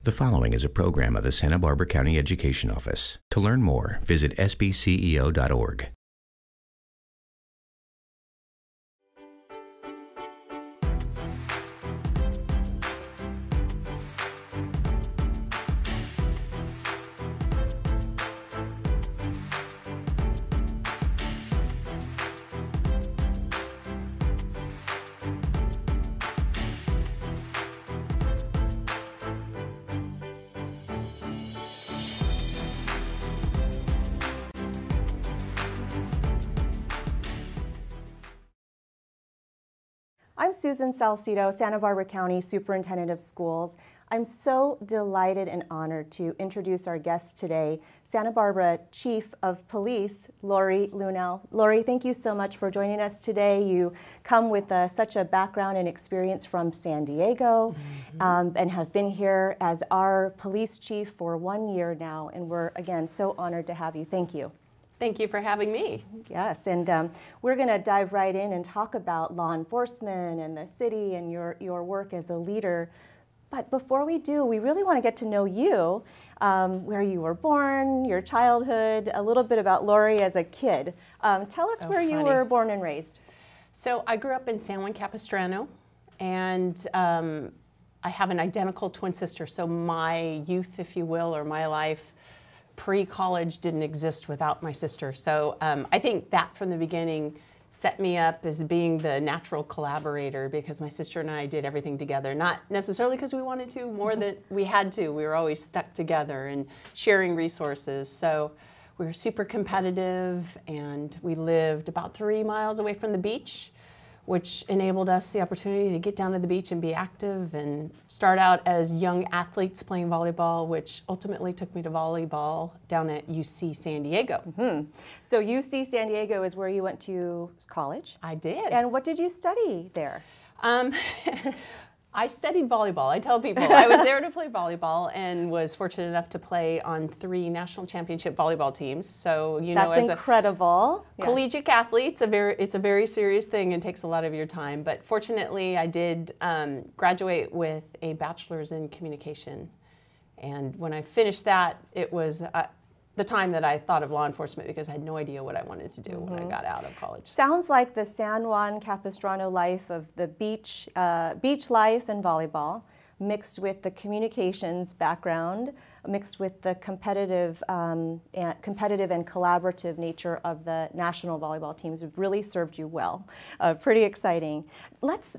The following is a program of the Santa Barbara County Education Office. To learn more, visit sbceo.org. I'm Susan Salcido, Santa Barbara County Superintendent of Schools. I'm so delighted and honored to introduce our guest today, Santa Barbara Chief of Police, Luhnow. Lori, thank you so much for joining us today. You come with such a background and experience from San Diego, and have been here as our police chief for 1 year now, and we're, again, so honored to have you. Thank you. Thank you for having me. Yes, and we're going to dive right in and talk about law enforcement and the city and your work as a leader. But before we do, we really want to get to know you, where you were born, your childhood, a little bit about Lori as a kid. Tell us where you were born and raised. So I grew up in San Juan Capistrano, and I have an identical twin sister. So my youth, if you will, or my life, pre-college didn't exist without my sister. So I think that from the beginning set me up as being the natural collaborator, because my sister and I did everything together, not necessarily because we wanted to, more that we had to. We were always stuck together and sharing resources. So we were super competitive, and we lived about 3 miles away from the beach, which enabled us the opportunity to get down to the beach and be active and start out as young athletes playing volleyball, which ultimately took me to volleyball down at UC San Diego. So UC San Diego is where you went to college? I did. And what did you study there? I studied volleyball. I tell people I was there to play volleyball, and was fortunate enough to play on 3 national championship volleyball teams. So That's incredible. Collegiate athlete, it's a very serious thing and takes a lot of your time. But fortunately, I did graduate with a bachelor's in communication. And when I finished that, it was the time that I thought of law enforcement, because I had no idea what I wanted to do when I got out of college. Sounds like the San Juan Capistrano life of the beach life and volleyball, mixed with the communications background, mixed with the competitive and collaborative nature of the national volleyball teams, have really served you well. Pretty exciting.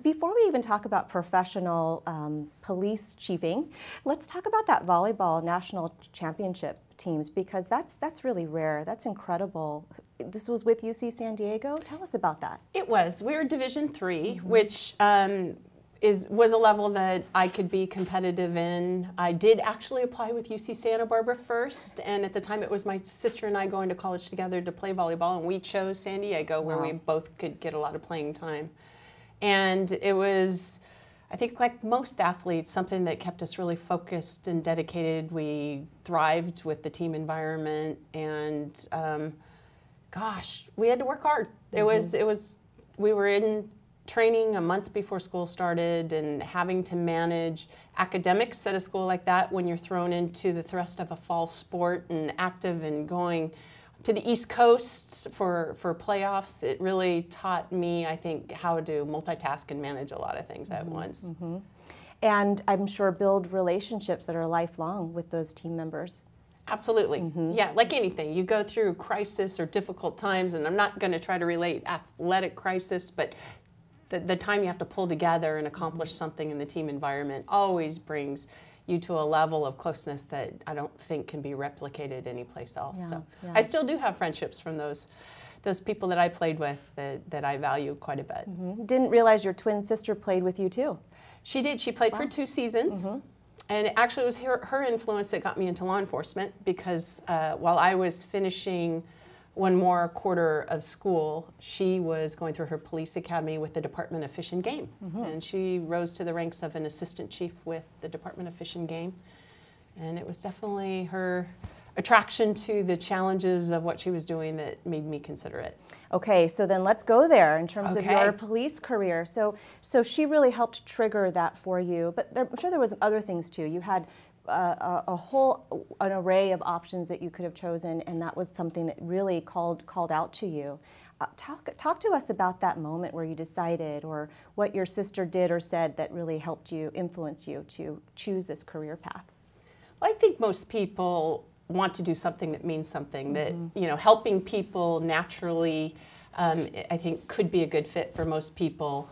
Before we even talk about professional police chiefing, let's talk about that volleyball national championship teams, because that's really rare. That's incredible. This was with UC San Diego. Tell us about that. It was. We were Division III, which was a level that I could be competitive in. I did actually apply with UC Santa Barbara first, and at the time it was my sister and I going to college together to play volleyball, and we chose San Diego, where we both could get a lot of playing time. And it was, I think, like most athletes, something that kept us really focused and dedicated. We thrived with the team environment, and gosh, we had to work hard. We were in training a month before school started, and having to manage academics at a school like that when you're thrown into the thrust of a fall sport and active and going to the East Coast for playoffs. It really taught me, I think, how to multitask and manage a lot of things at once. And I'm sure build relationships that are lifelong with those team members. Absolutely. Yeah, like anything. You go through crisis or difficult times, and I'm not going to try to relate athletic crisis, but the time you have to pull together and accomplish something in the team environment always brings you to a level of closeness that I don't think can be replicated anyplace else. I still do have friendships from those people that I played with that I value quite a bit. Didn't realize your twin sister played with you too. She did. She played for 2 seasons. And actually it was her influence that got me into law enforcement, because while I was finishing 1 more quarter of school, she was going through her police academy with the Department of Fish and Game. And she rose to the ranks of an assistant chief with the Department of Fish and Game. And it was definitely her attraction to the challenges of what she was doing that made me consider it. Okay, so then let's go there in terms of Okay. your police career. So she really helped trigger that for you, but I'm sure there was other things too. You had an array of options that you could have chosen, and that was something that really called out to you. Talk to us about that moment where you decided, or what your sister did or said that really helped you, influence you to choose this career path. Well, I think most people want to do something that means something, that, you know, helping people naturally, I think could be a good fit for most people.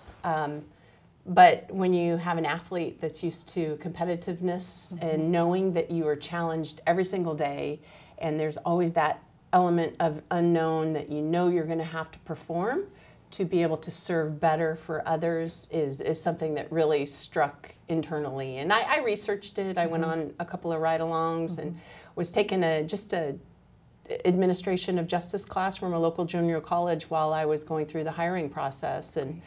But when you have an athlete that's used to competitiveness and knowing that you are challenged every single day, and there's always that element of unknown that you know you're going to have to perform to be able to serve better for others is something that really struck internally. And I researched it. I went on a couple of ride-alongs and was taking just a administration of justice class from a local junior college while I was going through the hiring process, and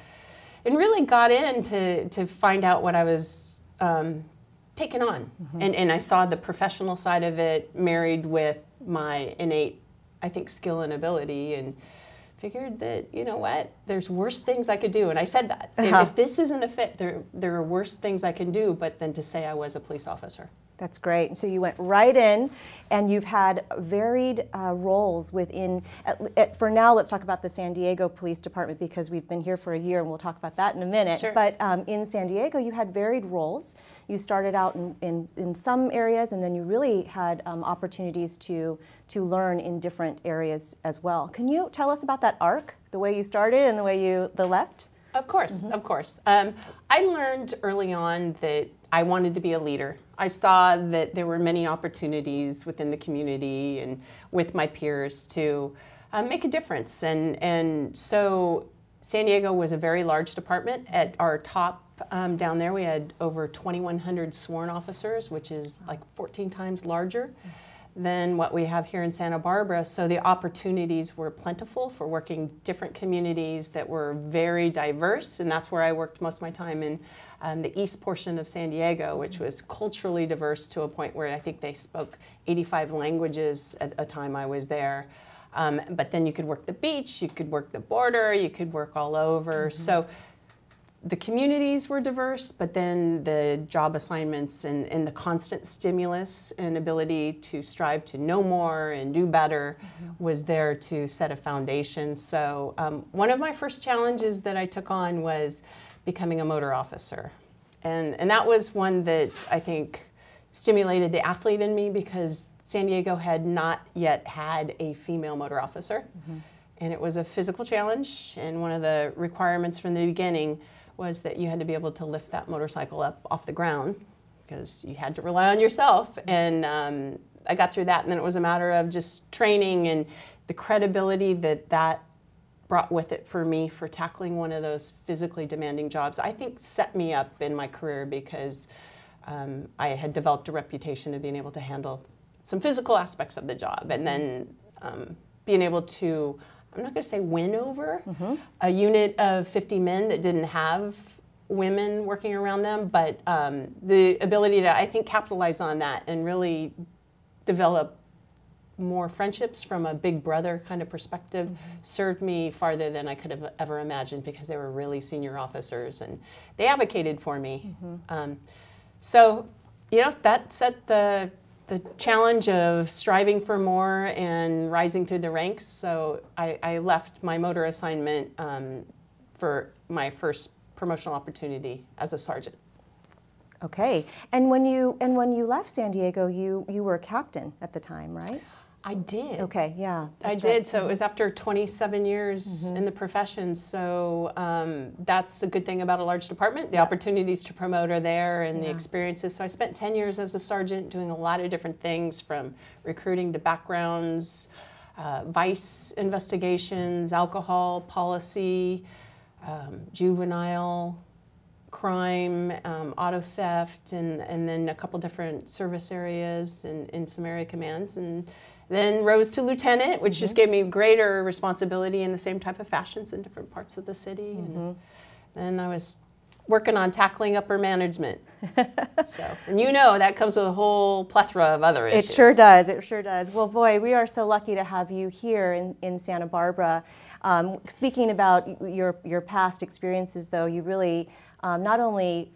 really got in to find out what I was taking on. And I saw the professional side of it married with my innate, I think, skill and ability, and figured that, you know what, there's worse things I could do. And I said that. If this isn't a fit, there are worse things I can do, but then to say I was a police officer. That's great. And so you went right in, and you've had varied roles within, for now, let's talk about the San Diego Police Department, because we've been here for a year, and we'll talk about that in a minute. Sure. But in San Diego, you had varied roles. You started out in some areas, and then you really had opportunities to learn in different areas as well. Can you tell us about that arc, the way you started and the way you left? Of course, of course. I learned early on that I wanted to be a leader. I saw that there were many opportunities within the community and with my peers to make a difference. And so San Diego was a very large department. At our top down there, we had over 2,100 sworn officers, which is like 14 times larger than what we have here in Santa Barbara. So the opportunities were plentiful for working different communities that were very diverse, and that's where I worked most of my time in the east portion of San Diego, which was culturally diverse to a point where I think they spoke 85 languages at a time I was there. But then you could work the beach, you could work the border, you could work all over. So the communities were diverse, but then the job assignments and the constant stimulus and ability to strive to know more and do better was there to set a foundation. So one of my first challenges that I took on was becoming a motor officer. And that was one that I think stimulated the athlete in me, because San Diego had not yet had a female motor officer. And it was a physical challenge, and one of the requirements from the beginning was that you had to be able to lift that motorcycle up off the ground, because you had to rely on yourself. And I got through that, and then it was a matter of just training and the credibility that brought with it for me for tackling one of those physically demanding jobs. I think set me up in my career, because I had developed a reputation of being able to handle some physical aspects of the job, and then being able to, I'm not going to say win over a unit of 50 men that didn't have women working around them, but the ability to, I think, capitalize on that and really develop more friendships from a big brother kind of perspective served me farther than I could have ever imagined, because they were really senior officers and they advocated for me. So, you know, that set the challenge of striving for more and rising through the ranks. So I left my motor assignment for my first promotional opportunity as a sergeant. Okay, and when you left San Diego, you were a captain at the time, right? I did. Okay, yeah. I did. So it was after 27 years in the profession. So that's a good thing about a large department. The opportunities to promote are there, and the experiences. So I spent 10 years as a sergeant doing a lot of different things, from recruiting to backgrounds, vice investigations, alcohol policy, juvenile crime, auto theft, and then a couple different service areas and in some area commands. And then rose to lieutenant, which just gave me greater responsibility in the same type of fashions in different parts of the city. And then I was working on tackling upper management. So, and you know that comes with a whole plethora of other issues. It sure does. It sure does. Well, boy, we are so lucky to have you here in Santa Barbara. Speaking about your past experiences, though, you really not only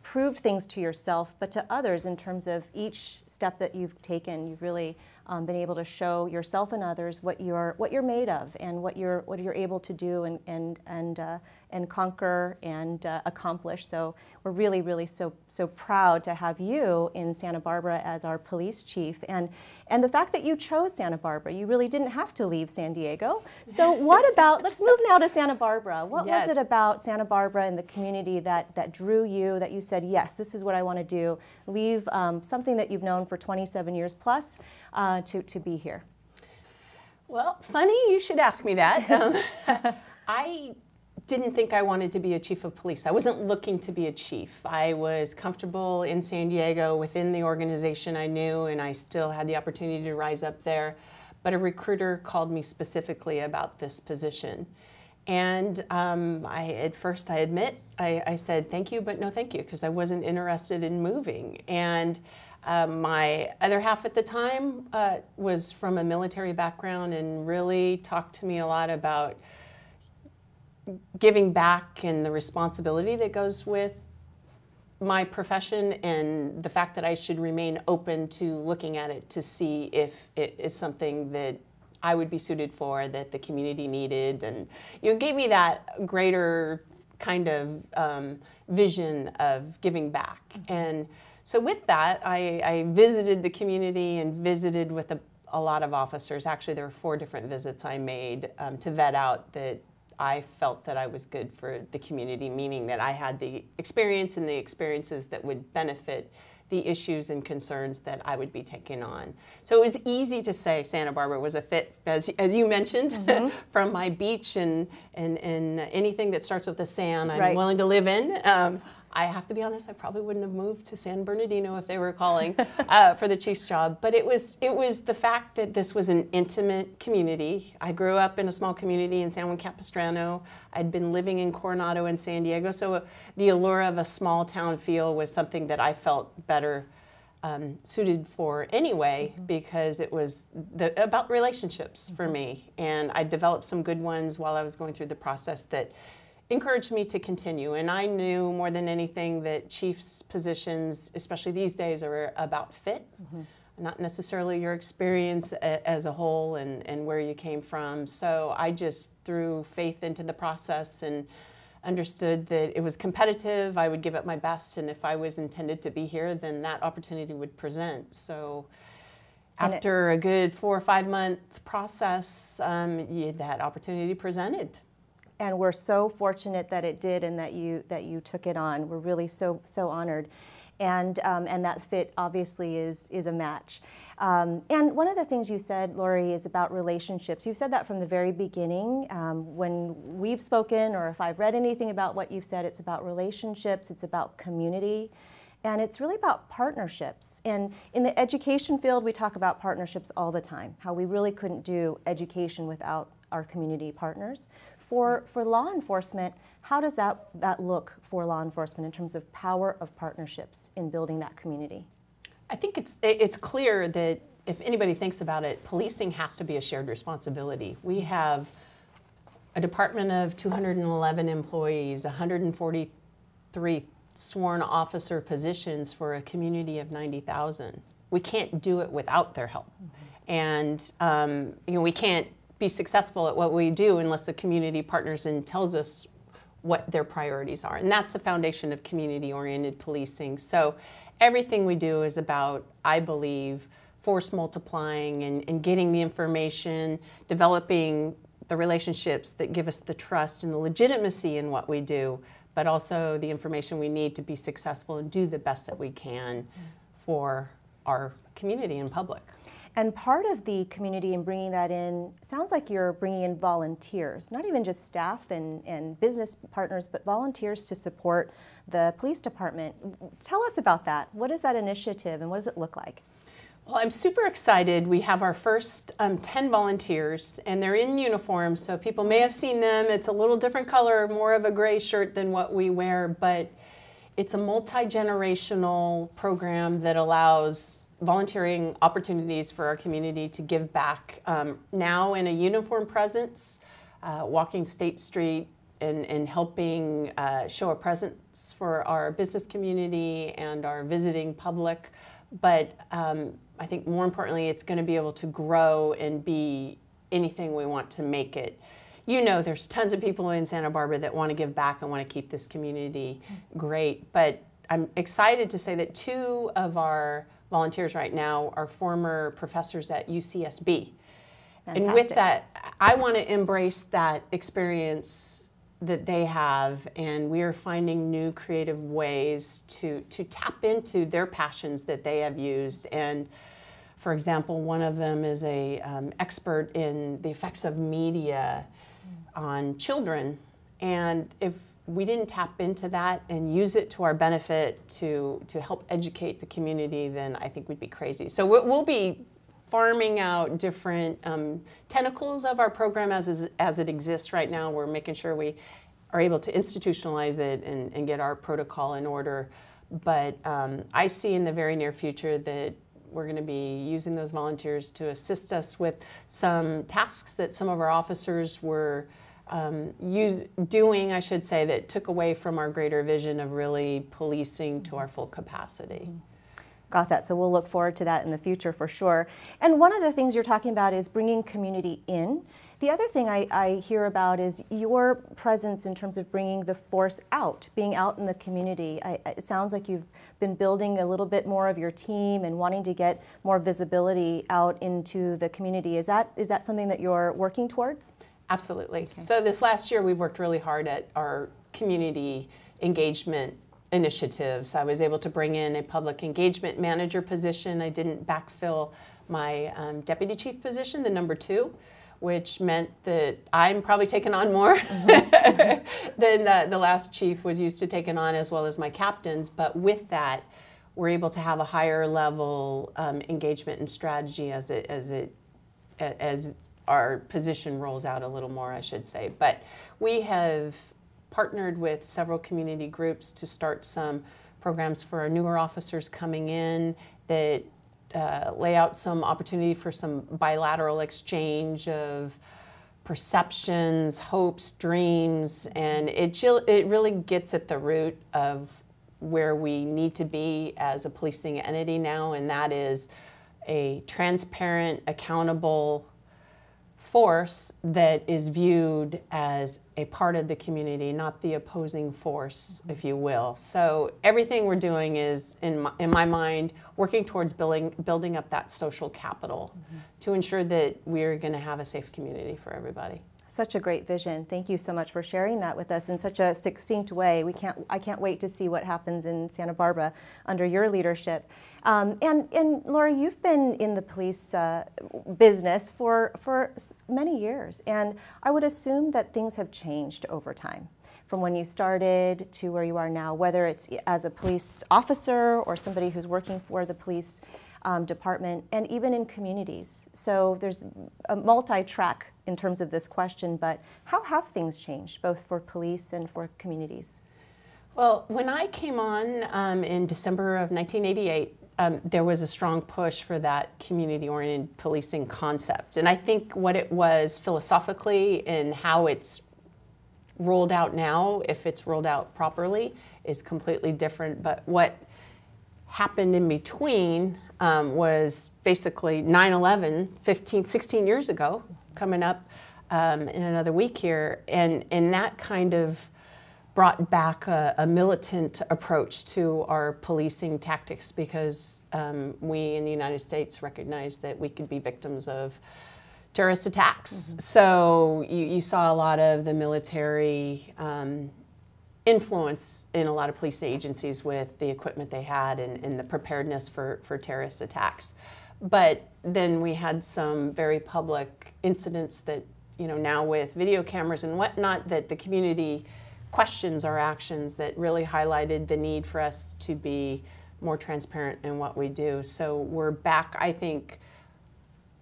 proved things to yourself, but to others in terms of each step that you've taken. You've really been able to show yourself and others what you're made of and what you're able to do and conquer and accomplish. So we're really so proud to have you in Santa Barbara as our police chief, and the fact that you chose Santa Barbara. You really didn't have to leave San Diego. So what about, let's move now to Santa Barbara. What was it about Santa Barbara and the community that drew you, that you said, yes, this is what I want to do, leave something that you've known for 27 years plus to be here? Well, funny you should ask me that. I didn't think I wanted to be a chief of police. I wasn't looking to be a chief. I was comfortable in San Diego within the organization I knew, and I still had the opportunity to rise up there. But a recruiter called me specifically about this position. And at first, I admit, I said thank you, but no thank you, because I wasn't interested in moving. And my other half at the time was from a military background and really talked to me a lot about giving back and the responsibility that goes with my profession, and the fact that I should remain open to looking at it to see if it is something that I would be suited for, that the community needed, and gave me that greater kind of vision of giving back. And so with that, I visited the community and visited with a lot of officers. Actually, there were 4 different visits I made to vet out that I felt that I was good for the community, meaning that I had the experience and the experiences that would benefit the issues and concerns that I would be taking on. So it was easy to say Santa Barbara was a fit, as you mentioned, from my beach and anything that starts with the San I'm willing to live in. I have to be honest, I probably wouldn't have moved to San Bernardino if they were calling for the chief's job. But it was the fact that this was an intimate community. I grew up in a small community in San Juan Capistrano. I'd been living in Coronado and San Diego, so the allure of a small town feel was something that I felt better suited for anyway, because it was about relationships for me. And I developed some good ones while I was going through the process that encouraged me to continue. And I knew more than anything that chiefs positions, especially these days, are about fit, not necessarily your experience as a whole and where you came from. So I just threw faith into the process and understood that it was competitive. I would give it my best, and if I was intended to be here, then that opportunity would present. So after a good 4 or 5 month process, that opportunity presented. And we're so fortunate that it did, and that you took it on. We're really so honored, and that fit obviously is a match. And one of the things you said, Lori, is about relationships. You've said that from the very beginning. When we've spoken, or if I've read anything about what you've said, it's about relationships, it's about community, and it's really about partnerships. And in the education field, we talk about partnerships all the time, how we really couldn't do education without our community partners. For law enforcement, how does that look for law enforcement in terms of power of partnerships in building that community? I think it's clear that if anybody thinks about it, policing has to be a shared responsibility. We have a department of 211 employees, 143 sworn officer positions for a community of 90,000. We can't do it without their help. And we can't be successful at what we do unless the community partners and tells us what their priorities are. And that's the foundation of community-oriented policing. So everything we do is about, I believe, force multiplying and getting the information, developing the relationships that give us the trust and the legitimacy in what we do, but also the information we need to be successful and do the best that we can for our community and public. And part of the community and bringing that in, sounds like you're bringing in volunteers, not even just staff and business partners, but volunteers to support the police department. Tell us about that. What is that initiative and what does it look like? Well, I'm super excited. We have our first 10 volunteers, and they're in uniform, so people may have seen them. It's a little different color, more of a gray shirt than what we wear, but it's a multi-generational program that allows volunteering opportunities for our community to give back. Now in a uniform presence, walking State Street and helping show a presence for our business community and our visiting public. But I think more importantly, it's going to be able to grow and be anything we want to make it. You know, there's tons of people in Santa Barbara that want to give back and want to keep this community great. But I'm excited to say that 2 of our volunteers right now are former professors at UCSB. Fantastic. And with that, I want to embrace that experience that they have, and we are finding new creative ways to tap into their passions that they have used. And for example, one of them is a expert in the effects of media on children, and if we didn't tap into that and use it to our benefit to help educate the community, then I think we'd be crazy. So we'll be farming out different tentacles of our program as it exists right now. We're making sure we are able to institutionalize it and get our protocol in order. But I see in the very near future that we're going to be using those volunteers to assist us with some tasks that some of our officers were doing, I should say, that took away from our greater vision of really policing to our full capacity. Got that. So we'll look forward to that in the future for sure. And one of the things you're talking about is bringing community in. The other thing I hear about is your presence in terms of bringing the force out, being out in the community. It sounds like you've been building a little bit more of your team and wanting to get more visibility out into the community. Is that something that you're working towards? Absolutely. Okay. So this last year we've worked really hard at our community engagement initiatives. I was able to bring in a public engagement manager position. I didn't backfill my deputy chief position, the number 2, which meant that I'm probably taking on more than the last chief was used to taking on, as well as my captains. But with that, we're able to have a higher level engagement and strategy as our position rolls out a little more, I should say. But we have partnered with several community groups to start some programs for our newer officers coming in that lay out some opportunity for some bilateral exchange of perceptions, hopes, dreams, and it really gets at the root of where we need to be as a policing entity now, and that is a transparent, accountable force that is viewed as a part of the community, not the opposing force, if you will. So everything we're doing is, in my mind, working towards building up that social capital to ensure that we're going to have a safe community for everybody. Such a great vision. Thank you so much for sharing that with us in such a succinct way. I can't wait to see what happens in Santa Barbara under your leadership. And Laura, you've been in the police business for many years, and I would assume that things have changed over time from when you started to where you are now, whether it's as a police officer or somebody who's working for the police department, and even in communities. So there's a multi-track in terms of this question, but how have things changed, both for police and for communities? Well, when I came on in December of 1988, there was a strong push for that community-oriented policing concept. And I think what it was philosophically and how it's rolled out now, if it's rolled out properly, is completely different. But what happened in between was basically 9/11, 16 years ago, coming up in another week here. And that kind of brought back a militant approach to our policing tactics, because we in the United States recognized that we could be victims of terrorist attacks. So you saw a lot of the military influence in a lot of police agencies with the equipment they had and the preparedness for terrorist attacks. But then we had some very public incidents that, now with video cameras and whatnot, that the community questions our actions, that really highlighted the need for us to be more transparent in what we do. So we're back, I think,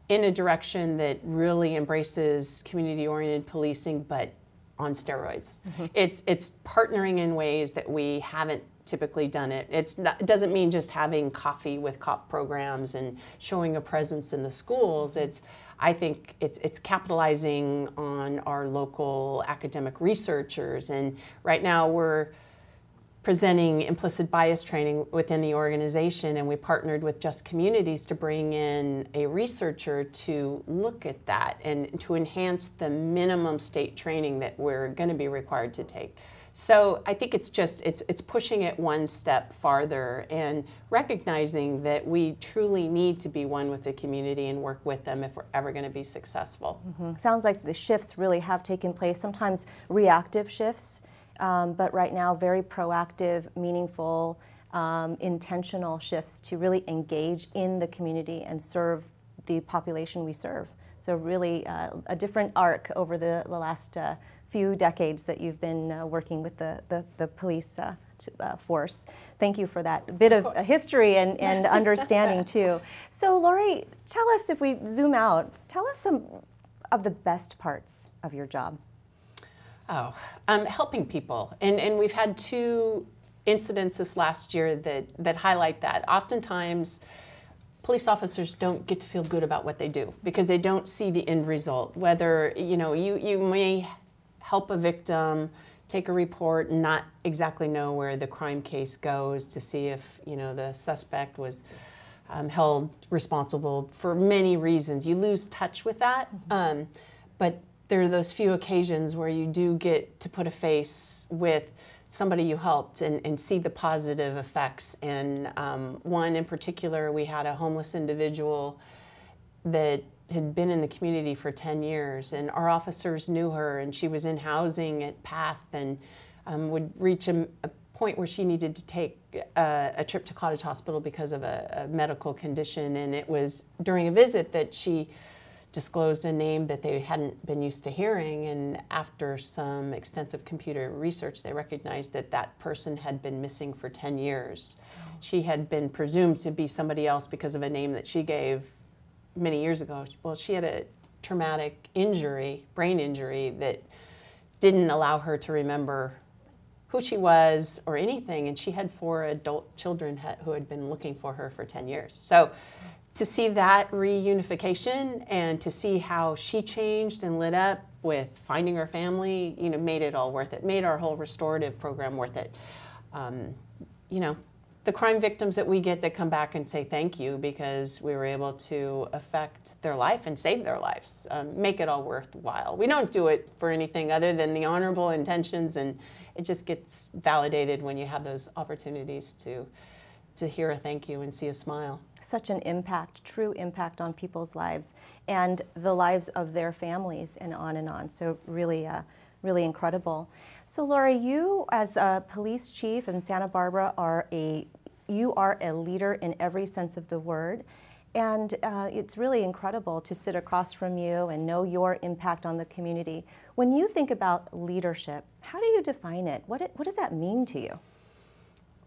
in a direction that really embraces community-oriented policing, but on steroids. It's partnering in ways that we haven't typically done it. It doesn't mean just having coffee with cop programs and showing a presence in the schools. I think it's capitalizing on our local academic researchers, and right now we're presenting implicit bias training within the organization, and we partnered with Just Communities to bring in a researcher to look at that and to enhance the minimum state training that we're going to be required to take. So I think it's pushing it one step farther and recognizing that we truly need to be one with the community and work with them if we're ever going to be successful. Sounds like the shifts really have taken place, sometimes reactive shifts, but right now very proactive, meaningful, intentional shifts to really engage in the community and serve the population we serve. So really a different arc over the last few decades that you've been working with the police force. Thank you for that bit of history and understanding too. So Lori, tell us, if we zoom out, tell us some of the best parts of your job. Helping people. And we've had 2 incidents this last year that highlight that. Oftentimes, police officers don't get to feel good about what they do because they don't see the end result. Whether, you may help a victim take a report and not exactly know where the crime case goes to see if, the suspect was held responsible for many reasons. You lose touch with that. But there are those few occasions where you do get to put a face with somebody you helped and see the positive effects. And one in particular, we had a homeless individual that had been in the community for 10 years, and our officers knew her, and she was in housing at PATH and would reach a point where she needed to take a trip to Cottage Hospital because of a medical condition. And it was during a visit that she disclosed a name that they hadn't been used to hearing, and after some extensive computer research, they recognized that that person had been missing for 10 years. She had been presumed to be somebody else because of a name that she gave many years ago. Well, she had a traumatic injury, brain injury, that didn't allow her to remember who she was or anything, and she had 4 adult children who had been looking for her for 10 years. So to see that reunification and to see how she changed and lit up with finding her family, made it all worth it, made our whole restorative program worth it. The crime victims that we get that come back and say thank you because we were able to affect their life and save their lives, make it all worthwhile. We don't do it for anything other than the honorable intentions, and it just gets validated when you have those opportunities to hear a thank you and see a smile. Such an impact, true impact on people's lives and the lives of their families and on and on. So really, really incredible. So Lori, you as a police chief in Santa Barbara are a leader in every sense of the word. And it's really incredible to sit across from you and know your impact on the community. When you think about leadership, how do you define it? What does that mean to you?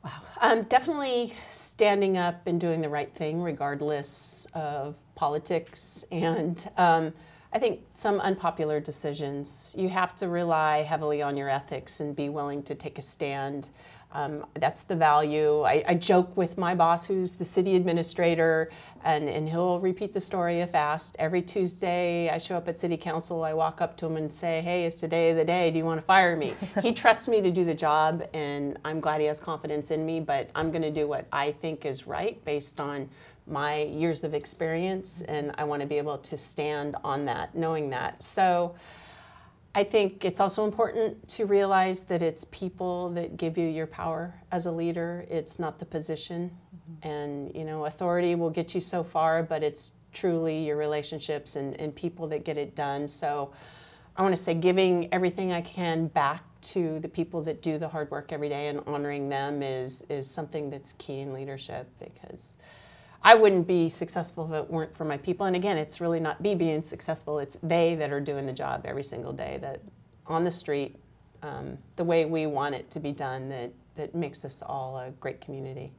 Wow. Definitely standing up and doing the right thing regardless of politics and I think some unpopular decisions. You have to rely heavily on your ethics and be willing to take a stand. That's the value. I joke with my boss, who's the city administrator, and he'll repeat the story if asked. Every Tuesday I show up at city council, I walk up to him and say, hey, is today the day? Do you want to fire me? He trusts me to do the job, and I'm glad he has confidence in me, but I'm going to do what I think is right based on my years of experience, and I want to be able to stand on that, knowing that. So I think it's also important to realize that it's people that give you your power as a leader. It's not the position. And, authority will get you so far, but it's truly your relationships and people that get it done. So I want to say giving everything I can back to the people that do the hard work every day and honoring them is something that's key in leadership, because I wouldn't be successful if it weren't for my people. And again, it's really not me being successful, it's they that are doing the job every single day, that on the street, the way we want it to be done, that makes us all a great community.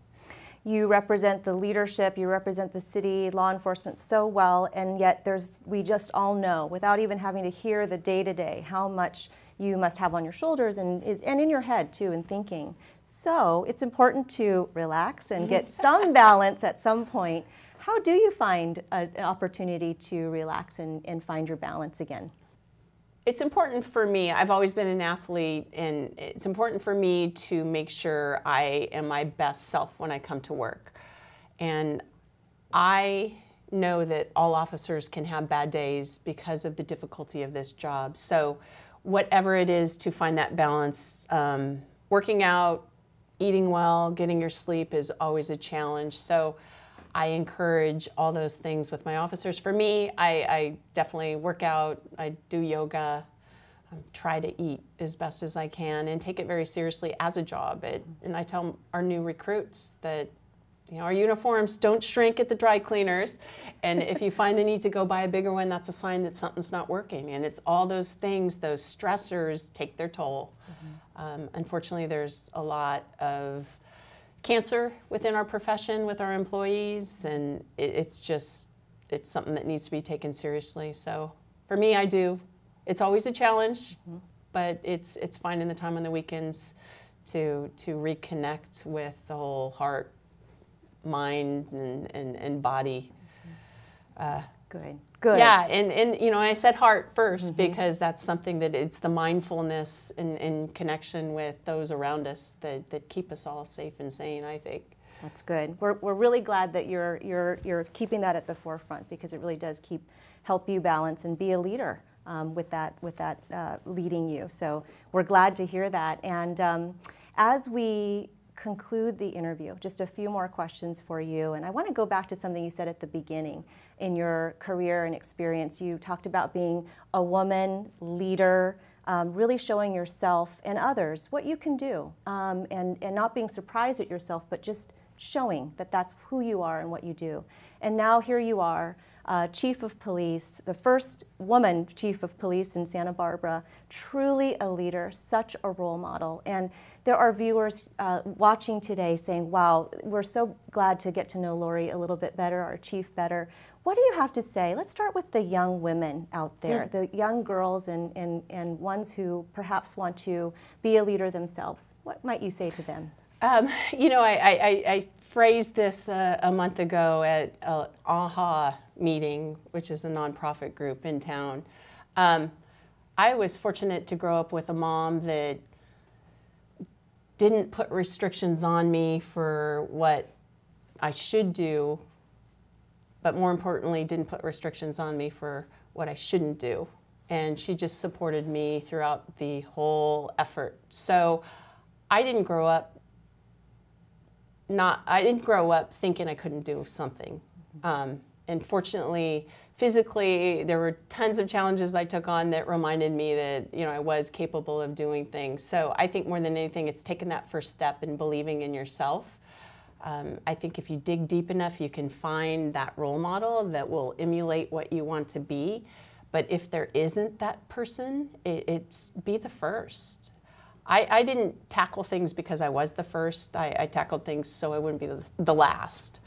You represent the leadership, you represent the city, law enforcement so well, and yet we just all know, without even having to hear the day-to-day, how much you must have on your shoulders and in your head too, in thinking. So it's important to relax and get some balance at some point. How do you find an opportunity to relax and find your balance again? It's important for me. I've always been an athlete, and it's important for me to make sure I am my best self when I come to work. And I know that all officers can have bad days because of the difficulty of this job. So whatever it is to find that balance, working out, eating well, getting your sleep is always a challenge. So I encourage all those things with my officers. For me, I definitely work out, I do yoga, try to eat as best as I can and take it very seriously as a job. And I tell our new recruits that, you know, our uniforms don't shrink at the dry cleaners, and if you find the need to go buy a bigger one, that's a sign that something's not working. And it's all those things, those stressors take their toll. Unfortunately, there's a lot of cancer within our profession with our employees, and it's something that needs to be taken seriously. So for me, it's always a challenge, but it's finding the time on the weekends to reconnect with the whole heart, mind, and body. Good. Yeah, and you know, I said heart first because that's something that it's the mindfulness and connection with those around us that keep us all safe and sane, I think. That's good. We're really glad that you're keeping that at the forefront, because it really does help you balance and be a leader with that leading you. So we're glad to hear that. And as we conclude the interview, just a few more questions for you. And I want to go back to something you said at the beginning. In your career and experience, you talked about being a woman leader, really showing yourself and others what you can do, and not being surprised at yourself, but just showing that that's who you are and what you do. And now here you are, Chief of Police, the first woman Chief of Police in Santa Barbara, truly a leader, such a role model. And there are viewers watching today saying, wow, we're so glad to get to know Lori a little bit better, our chief better. What do you have to say? Let's start with the young women out there, the young girls and ones who perhaps want to be a leader themselves. What might you say to them? You know, I phrased this a month ago at an AHA meeting, which is a nonprofit group in town. I was fortunate to grow up with a mom that didn't put restrictions on me for what I should do, but more importantly, didn't put restrictions on me for what I shouldn't do. And she just supported me throughout the whole effort. So I didn't grow up thinking I couldn't do something. And fortunately, physically, there were tons of challenges I took on that reminded me that, you know, I was capable of doing things. So I think more than anything, it's taking that first step and believing in yourself. I think if you dig deep enough, you can find that role model that will emulate what you want to be. But if there isn't that person, it's be the first. I didn't tackle things because I was the first. I tackled things so I wouldn't be the last,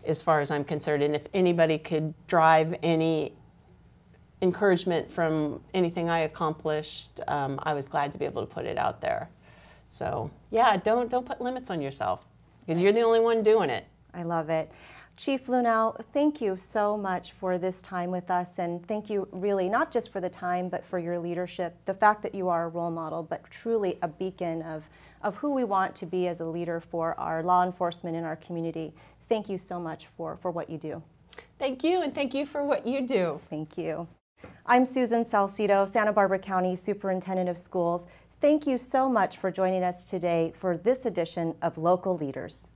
as far as I'm concerned. And if anybody could drive any encouragement from anything I accomplished, I was glad to be able to put it out there. So yeah, don't put limits on yourself, because you're the only one doing it. I love it. Chief Luhnow, thank you so much for this time with us, and thank you really not just for the time, but for your leadership, the fact that you are a role model, but truly a beacon of who we want to be as a leader for our law enforcement in our community. Thank you so much for what you do. Thank you, and thank you for what you do. Thank you. I'm Susan Salcido, Santa Barbara County Superintendent of Schools. Thank you so much for joining us today for this edition of Local Leaders.